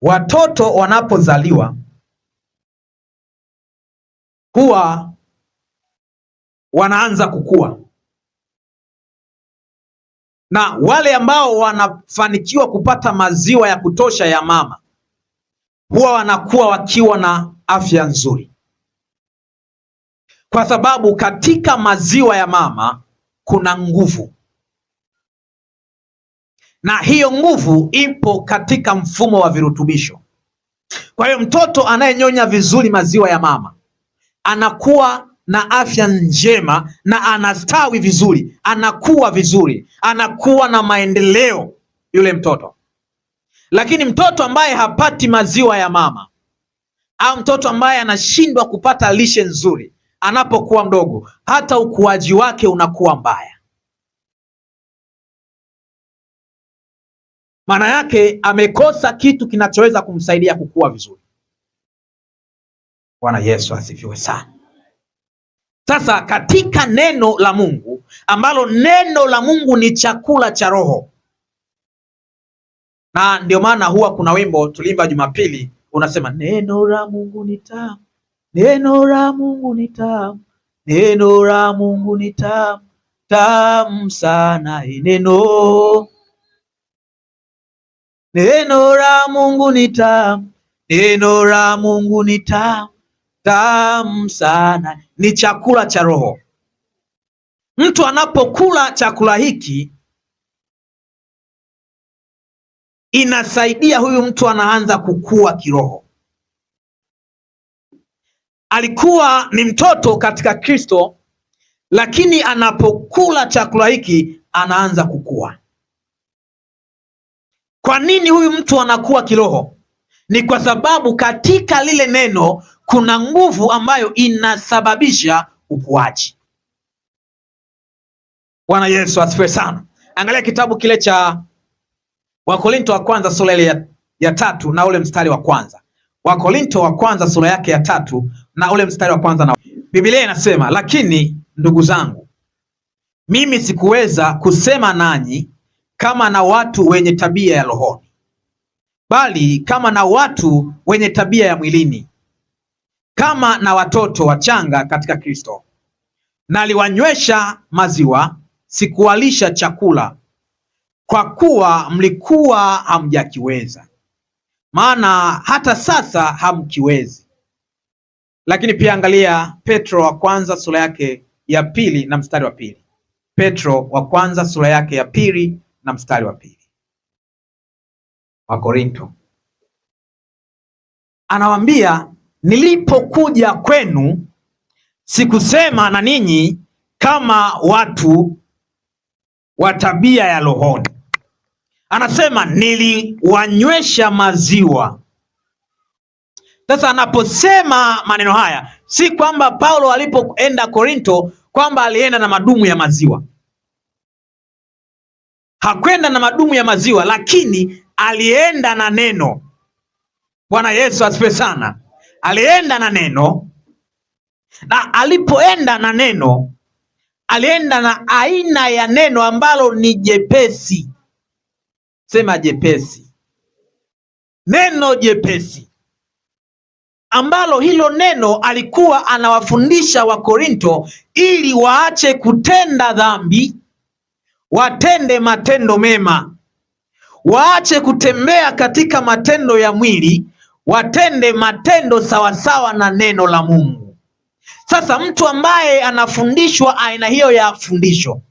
Watoto wanapozaliwa huwa wanaanza kukua, na wale ambao wanafanikiwa kupata maziwa ya kutosha ya mama huwa wanakuwa wakiwa na afya nzuri, kwa sababu katika maziwa ya mama kuna nguvu, na hiyo nguvu ipo katika mfumo wa virutubisho. Kwa hiyo mtoto anayenyonya vizuri maziwa ya mama anakuwa na afya njema na anastawi vizuri, anakuwa vizuri, anakuwa na maendeleo yule mtoto. Lakini mtoto ambaye hapati maziwa ya mama au mtoto ambaye anashindwa kupata lishe nzuri anapokuwa mdogo, hata ukuaji wake unakuwa mbaya. Maana yake amekosa kitu kinachoweza kumsaidia kukua vizuri. Bwana Yesu asifiwe sana. Sasa katika neno la Mungu, ambalo neno la Mungu ni chakula cha roho, na ndio maana huwa kuna wimbo tulimba Jumapili unasema, neno la Mungu ni tamu, neno la Mungu ni tamu, neno la Mungu ni tamu, tamu sana neno. Neno la Mungu ni tamu, neno la Mungu ni tamu, tamu sana. Ni chakula cha roho. Mtu anapokula chakula hiki inasaidia huyu mtu anaanza kukua kiroho. Alikuwa ni mtoto katika Kristo, lakini anapokula chakula hiki anaanza kukua. Kwa nini huyu mtu anakuwa kiroho? Ni kwa sababu katika lile neno kuna nguvu ambayo inasababisha ukuaji. Bwana Yesu asifiwe sana. Angalia kitabu kile cha Wakorinto wa kwanza sura ile ya 3 na ule mstari wa kwanza. Wakorinto wa kwanza sura yake ya 3 na ule mstari wa kwanza, na Biblia inasema, lakini ndugu zangu, mimi sikuweza kusema nanyi kama na watu wenye tabia ya rohoni, bali kama na watu wenye tabia ya mwilini, kama na watoto wachanga katika Kristo. Naliwanywesha maziwa, sikuwalisha chakula, kwa kuwa mlikuwa hamjakiweza, maana hata sasa hamkiwezi. Lakini pia angalia Petro wa kwanza sura yake ya 2 na mstari wa 2. Petro wa kwanza sura yake ya 2 na mstari wa 2. Wakorinto anawaambia, nilipokuja kwenu sikusema na ninyi kama watu wa tabia ya rohoni. Anasema niliwanywesha maziwa. Sasa anaposema maneno haya, si kwamba Paulo alipoenda Korinto kwamba alienda na madumu ya maziwa. Hakwenda na madumu ya maziwa, lakini alienda na neno. Bwana Yesu asifiwe sana. Alienda na neno, na alipoenda na neno, alienda na aina ya neno ambalo ni jepesi. Sema jepesi. Neno jepesi, ambalo hilo neno alikuwa anawafundisha Wakorinto ili waache kutenda dhambi, watende matendo mema, waache kutembea katika matendo ya mwili, watende matendo sawasawa na neno la Mungu. Sasa mtu ambaye anafundishwa aina hiyo ya fundisho,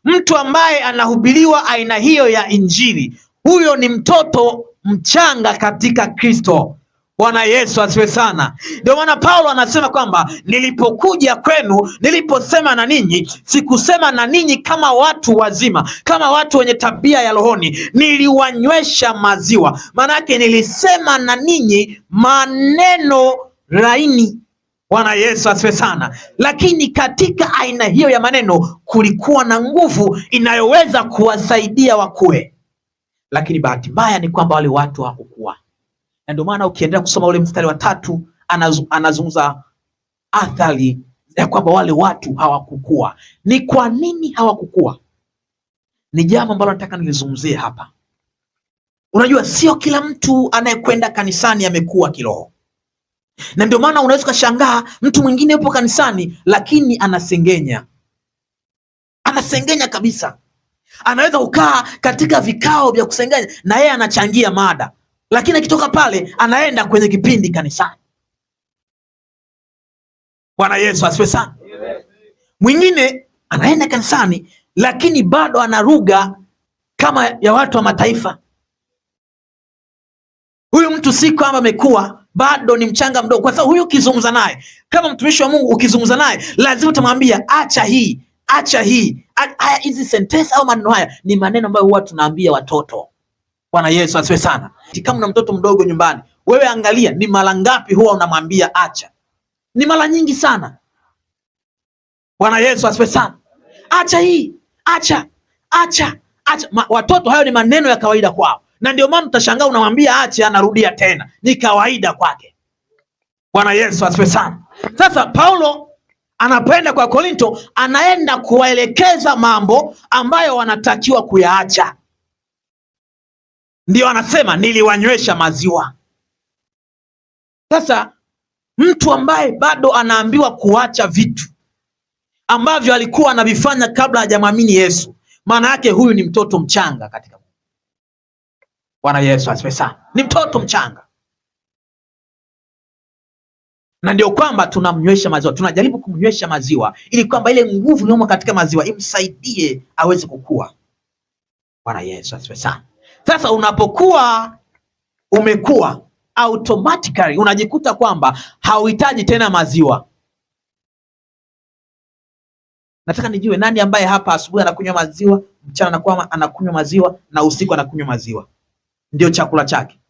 mtu ambaye anahubiriwa aina hiyo ya injili, huyo ni mtoto mchanga katika Kristo. Bwana Yesu asifiwe sana. Ndio maana Paulo anasema kwamba nilipokuja kwenu, niliposema na ninyi, sikusema na ninyi kama watu wazima, kama watu wenye tabia ya rohoni, niliwanywesha maziwa. Maana yake nilisema na ninyi maneno laini. Bwana Yesu asifiwe sana. Lakini katika aina hiyo ya maneno kulikuwa na nguvu inayoweza kuwasaidia wakue. Lakini bahati mbaya ni kwamba wale watu hawakukua. Na ndio maana ukiendelea kusoma ule mstari wa 3 anazungumza athari ya kwamba wale watu hawakukua. Ni kwa nini hawakukua? Ni jambo ambalo nataka nilizungumzie hapa. Unajua sio kila mtu anayekwenda kanisani amekuwa kiroho, na ndio maana unaweza kushangaa mtu mwingine yupo kanisani lakini anasengenya kabisa. Anaweza kukaa katika vikao vya kusengenya na yeye anachangia mada, lakini akitoka pale anaenda kwenye kipindi kanisani. Bwana Yesu asifiwe sana. Mwingine anaenda kanisani lakini bado ana lugha kama ya watu wa mataifa. Huyu mtu si kwamba amekuwa, bado ni mchanga mdogo, kwa sababu huyu ukizungumza naye kama mtumishi wa Mungu, ukizungumza naye lazima utamwambia acha hii, acha hii. Haya, hizi sentence au maneno haya ni maneno ambayo huwa tunaambia watoto. Bwana Yesu asifiwe sana. Kama una mtoto mdogo nyumbani, wewe angalia ni mara ngapi huwa unamwambia acha. Ni mara nyingi sana. Bwana Yesu asifiwe sana. Acha hii, acha. Watoto hayo ni maneno ya kawaida kwao, na ndio maana utashangaa unamwambia acha, anarudia tena, ni kawaida kwake. Bwana Yesu asifiwe sana. Sasa Paulo anapoenda kwa Korinto, anaenda kuwaelekeza mambo ambayo wanatakiwa kuyaacha. Ndio anasema niliwanywesha maziwa. Sasa mtu ambaye bado anaambiwa kuacha vitu ambavyo alikuwa anavifanya kabla hajamwamini Yesu, maana yake huyu ni mtoto mchanga katika Mungu. Bwana Yesu asifiwe sana. Ni mtoto mchanga, na ndio kwamba tunamnywesha maziwa, tunajaribu kumnywesha maziwa ili kwamba ile nguvu iliyomo katika maziwa imsaidie aweze kukua. Bwana Yesu asifiwe sana. Sasa unapokuwa umekuwa, automatically unajikuta kwamba hauhitaji tena maziwa. Nataka nijue nani ambaye hapa asubuhi anakunywa maziwa, mchana anakunywa maziwa, na usiku anakunywa maziwa, ndio chakula chake.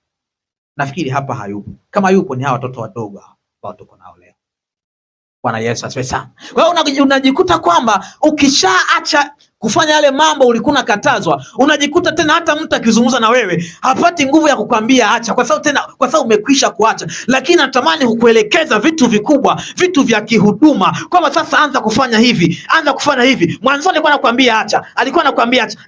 Nafikiri hapa hayupo. Kama yupo ni hawa watoto wadogo ambao tuko nao leo. Bwana Yesu asifiwe sana. Kwa hiyo unajikuta kwamba ukishaacha kufanya yale mambo ulikuwa unakatazwa, unajikuta tena hata mtu akizungumza na wewe hapati nguvu ya kukwambia acha, kwa sababu umekwisha kuacha. Lakini natamani kukuelekeza vitu vikubwa, vitu vya kihuduma, kwamba sasa anza kufanya hivi, anza kufanya hivi. Mwanzo alikuwa anakuambia acha,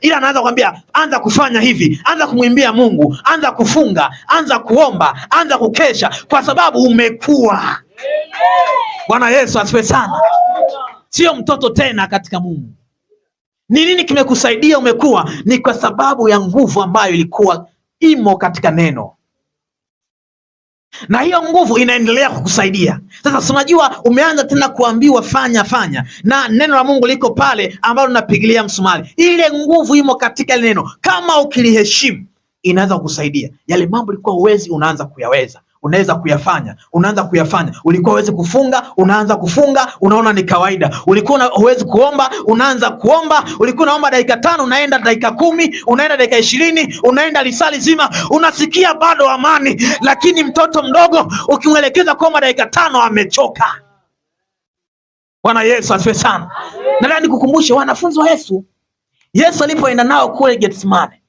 ila anaanza kukwambia anza kufanya hivi, anza kumwimbia Mungu, anza kufunga, anza kuomba, anza kukesha, kwa sababu umekuwa. Bwana Yesu asifiwe sana. Sio mtoto tena katika Mungu. Ni nini kimekusaidia umekuwa? Ni kwa sababu ya nguvu ambayo ilikuwa imo katika neno, na hiyo nguvu inaendelea kukusaidia. Sasa unajua umeanza tena kuambiwa fanya, na neno la Mungu liko pale ambalo linapigilia msumari. Ile nguvu imo katika ile neno, kama ukiliheshimu inaweza kukusaidia. Yale mambo ulikuwa uwezi, unaanza kuyaweza. Unaweza kuyafanya, unaanza kuyafanya. Ulikuwa uwezi kufunga, unaanza kufunga, unaona ni kawaida. Ulikuwa huwezi kuomba, unaanza kuomba. Ulikuwa unaomba dakika 5, unaenda dakika 10, unaenda dakika 20, unaenda lisali zima, unasikia bado amani. Lakini mtoto mdogo ukimwelekeza kuomba dakika 5 amechoka. Bwana Yesu asifiwe sana. Nataka nikukumbushe wanafunzi wa Yesu alipoenda nao kule Getsemane,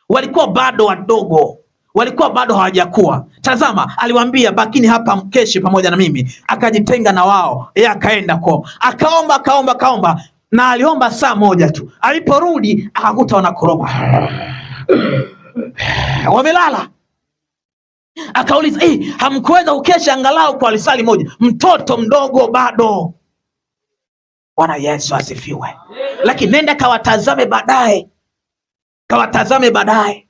walikuwa bado wadogo, walikuwa bado hawajakuwa. Tazama, aliwaambia bakini hapa mkeshe pamoja na mimi. Akajitenga na wao, yeye akaenda kwao, akaomba, na aliomba saa moja tu. Aliporudi akakuta wanakoroma, wamelala. Akauliza, hamkuweza kukesha angalau kwa lisali moja? Mtoto mdogo bado. Bwana Yesu asifiwe. Lakini nenda kawatazame baadaye.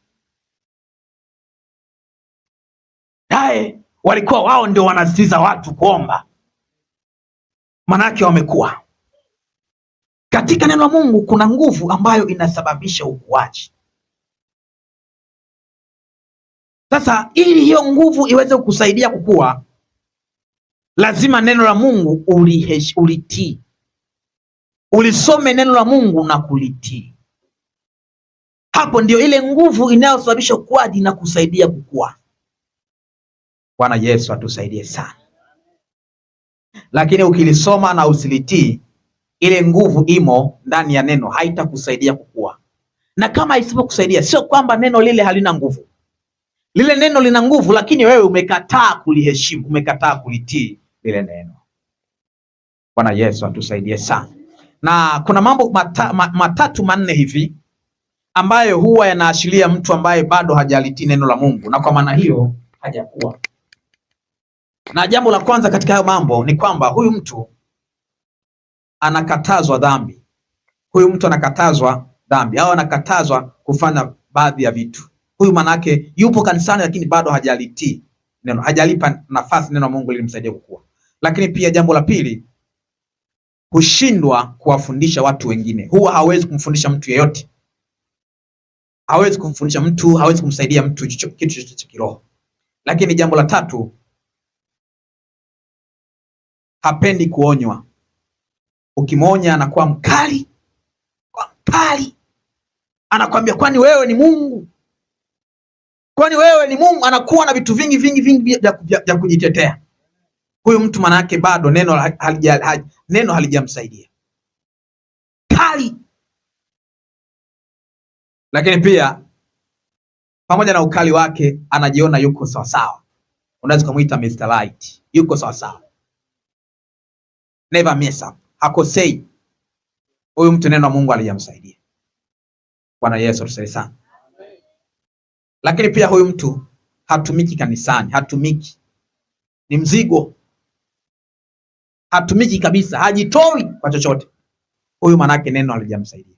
Walikuwa wao ndio wanasitiza watu kuomba, manake wamekuwa katika neno la Mungu. Kuna nguvu ambayo inasababisha ukuaji. Sasa ili hiyo nguvu iweze kukusaidia kukua, lazima neno la Mungu ulitii, ulisome neno la Mungu na kulitii. Hapo ndio ile nguvu inayosababisha ukuaji na kusaidia kukua. Bwana Yesu atusaidie sana. Lakini ukilisoma na usilitii, ile nguvu imo ndani ya neno haitakusaidia kukua. Na kama isipokusaidia, sio kwamba neno lile halina nguvu. Lile neno lina nguvu, lakini wewe umekataa kuliheshimu, umekataa kulitii lile neno. Bwana Yesu atusaidie sana. Na kuna mambo matatu manne hivi ambayo huwa yanaashiria mtu ambaye bado hajalitii neno la Mungu, na kwa maana hiyo hajakuwa. Na jambo la kwanza katika hayo mambo ni kwamba huyu mtu anakatazwa dhambi. Huyu mtu anakatazwa dhambi au anakatazwa kufanya baadhi ya vitu. Huyu manake yupo kanisani lakini bado hajalitii neno, hajalipa nafasi neno la Mungu limsaidie kukua. Lakini pia jambo la pili, hushindwa kuwafundisha watu wengine. Huwa hawezi kumfundisha mtu yeyote, hawezi kumfundisha mtu, hawezi kumsaidia mtu kitu chochote cha kiroho. Lakini jambo la tatu, hapendi kuonywa. Ukimwonya anakuwa mkali, anakwambia kwani wewe ni Mungu, kwani wewe ni Mungu. Anakuwa na vitu vingi vya kujitetea. Huyu mtu manake bado neno halijamsaidia, kali. Lakini pia pamoja na ukali wake anajiona yuko sawasawa. Unaweza kumuita Mr. Right, yuko sawasawa, never mess up, hakosei. Huyu mtu neno la Mungu halijamsaidia. Bwana Yesu tusaidie sana. Lakini pia huyu mtu hatumiki kanisani, hatumiki, ni mzigo, hatumiki kabisa, hajitoi kwa chochote. Huyu manake neno halijamsaidia.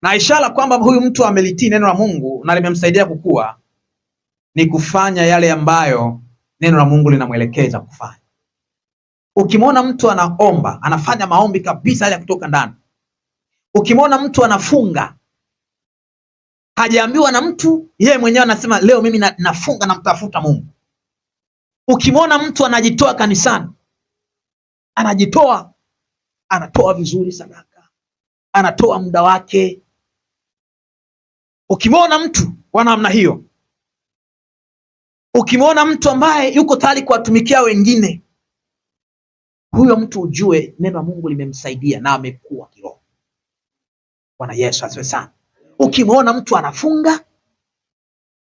Na ishara kwamba huyu mtu amelitii neno la Mungu na limemsaidia kukua ni kufanya yale ambayo neno la Mungu linamwelekeza kufanya. Ukimwona mtu anaomba, anafanya maombi kabisa ya kutoka ndani. Ukimwona mtu anafunga, hajaambiwa na mtu, yeye mwenyewe anasema leo mimi nafunga na mtafuta Mungu. Ukimwona mtu anajitoa kanisani, anajitoa, anatoa vizuri sadaka, anatoa muda wake. Ukimwona mtu wa namna hiyo, ukimwona mtu ambaye yuko tayari kuwatumikia wengine, huyo mtu ujue neno la Mungu limemsaidia na amekuwa kiroho. Bwana Yesu asifiwe sana. Ukimwona mtu anafunga,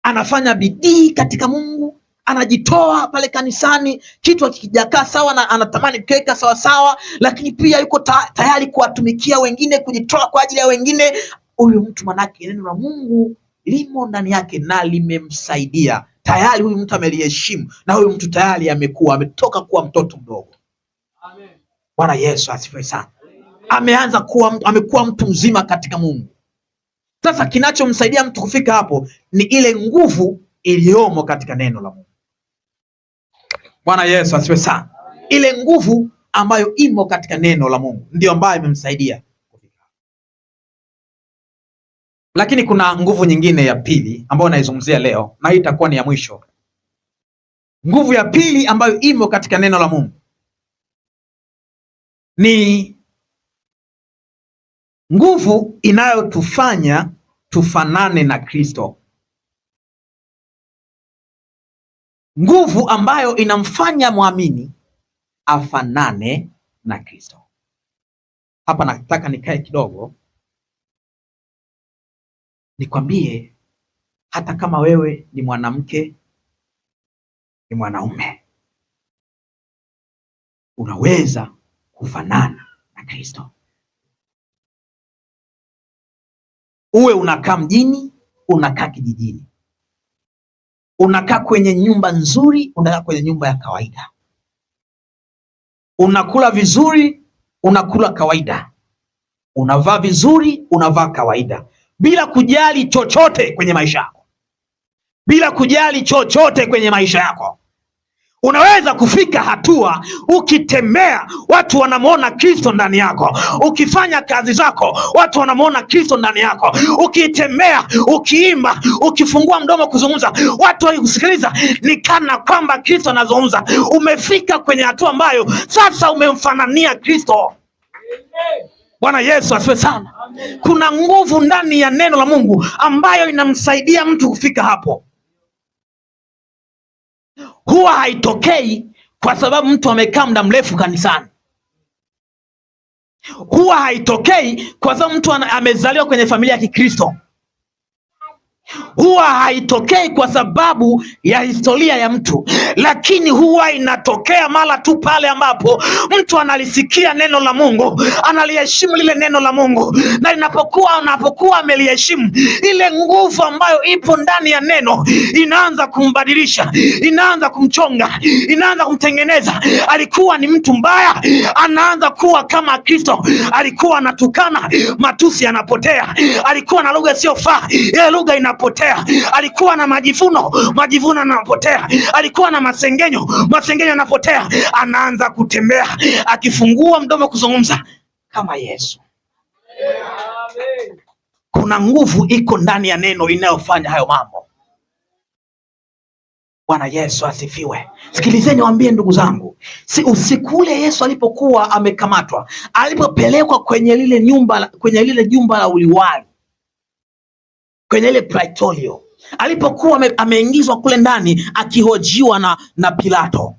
anafanya bidii katika Mungu, anajitoa pale kanisani, kitu hakijakaa sawa na anatamani kuweka sawa sawa, lakini pia yuko tayari kuwatumikia wengine, kujitoa kwa ajili ya wengine, huyo mtu manake neno la Mungu limo ndani yake na limemsaidia. Tayari huyu mtu ameliheshimu na huyu mtu tayari amekuwa, ametoka kuwa mtoto mdogo. Amen. Bwana Yesu asifiwe sana. Ameanza kuwa, amekuwa mtu mzima katika Mungu. Sasa kinachomsaidia mtu kufika hapo ni ile nguvu iliyomo katika neno la Mungu. Bwana Yesu asifiwe sana. Ile nguvu ambayo imo katika neno la Mungu ndio ambayo imemsaidia kufika. Lakini kuna nguvu nyingine ya pili ambayo naizungumzia leo, na hii itakuwa ni ya mwisho. Nguvu ya pili ambayo imo katika neno la Mungu ni nguvu inayotufanya tufanane na Kristo. Nguvu ambayo inamfanya mwamini afanane na Kristo. Hapa nataka nikae kidogo nikwambie, hata kama wewe ni mwanamke, ni mwanaume, unaweza kufanana na Kristo. Uwe unakaa mjini, unakaa kijijini, unakaa kwenye nyumba nzuri, unakaa kwenye nyumba ya kawaida, unakula vizuri, unakula kawaida, unavaa vizuri, unavaa kawaida, bila kujali chochote kwenye maisha yako, bila kujali chochote kwenye maisha yako. Unaweza kufika hatua ukitembea watu wanamwona Kristo ndani yako, ukifanya kazi zako watu wanamwona Kristo ndani yako, ukitembea, ukiimba, ukifungua mdomo kuzungumza, watu wakikusikiliza ni kana kwamba Kristo anazungumza. Umefika kwenye hatua ambayo sasa umemfanania Kristo. Bwana Yesu asifiwe sana. Kuna nguvu ndani ya neno la Mungu ambayo inamsaidia mtu kufika hapo. Huwa haitokei kwa sababu mtu amekaa muda mrefu kanisani. Huwa haitokei kwa sababu mtu amezaliwa kwenye familia ya Kikristo. huwa haitokei kwa sababu ya historia ya mtu, lakini huwa inatokea mara tu pale ambapo mtu analisikia neno la Mungu, analiheshimu lile neno la Mungu, na anapokuwa ameliheshimu, ile nguvu ambayo ipo ndani ya neno inaanza kumbadilisha, inaanza kumchonga, inaanza kumtengeneza. Alikuwa ni mtu mbaya, anaanza kuwa kama Kristo. Alikuwa anatukana, matusi yanapotea. Alikuwa na lugha isiyofaa, ile lugha inapotea. Alikuwa na majivuno yanapotea. Alikuwa na masengenyo yanapotea. Anaanza kutembea, akifungua mdomo kuzungumza kama Yesu. Kuna nguvu iko ndani ya neno inayofanya hayo mambo. Bwana Yesu asifiwe. Sikilizeni niwaambie ndugu zangu, usiku ule Yesu alipokuwa amekamatwa, alipopelekwa kwenye lile jumba la uliwali, kwenye ile praetorio, alipokuwa ameingizwa kule ndani akihojiwa na Pilato,